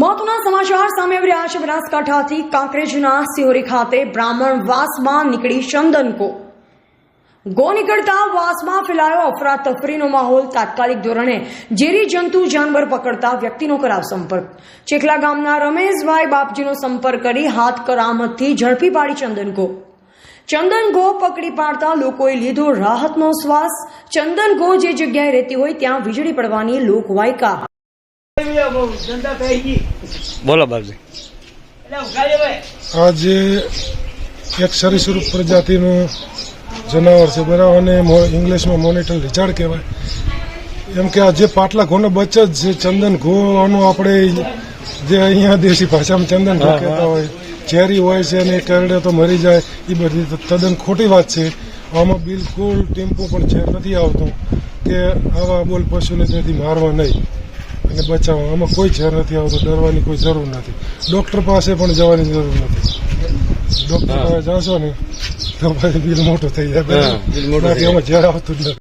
મહત્વના સમાચાર સામે આવી રહ્યા છે। બનાસકાંઠાથી કાંકરેજના સિહોરી ખાતે બ્રાહ્મણ વાસમાં નીકળી ચંદનકો નીકળતા વાસમાં ફેલાયો અફરાતફરીનો માહોલ। તાત્કાલિક ધોરણે ઝેરી જંતુ જાનવર પકડતા વ્યક્તિનો કરાવ સંપર્ક। ચેખલા ગામના રમેશભાઈ બાપજીનો સંપર્ક કરી હાથ કરામતથી ઝડપી પાડી ચંદનકો પકડી પાડતા લોકોએ લીધો રાહતનો શ્વાસ। ચંદનકો જે જગ્યાએ રહેતી હોય ત્યાં વીજળી પડવાની લોકવાયકા। બોલો બાબજી। આજે એક સરીસૃપ પ્રજાતિનું જનાવર છે બરાબર, અને ઇંગ્લિશમાં મોનિટર લિઝાર્ડ કહેવાય। એમ કે આ જે પાટલા ઘોનો બચ્ચો જ છે ચંદન ઘોનું, આપણે જે અહીંયા દેશી ભાષામાં ચંદન ઘો કહેતા હોય, ઝેરી હોય છે અને કરડે તો મરી જાય, એ બધી તદ્દન ખોટી વાત છે। આમાં બિલકુલ ટીમ્પુ પણ ઝેર નથી આવતું કે આવા બોલ પશુને તેથી મારવા નહીં અને બચાવવા। આમાં કોઈ ઝેર નથી આવતું, ડરવાની કોઈ જરૂર નથી। ડૉક્ટર પાસે પણ જવાની જરૂર નથી। ડૉક્ટર પાસે જાશો ને તો પછી બિલ મોટું થઈ જાય, બાકી આમાં ઝેર આવતું જ નથી।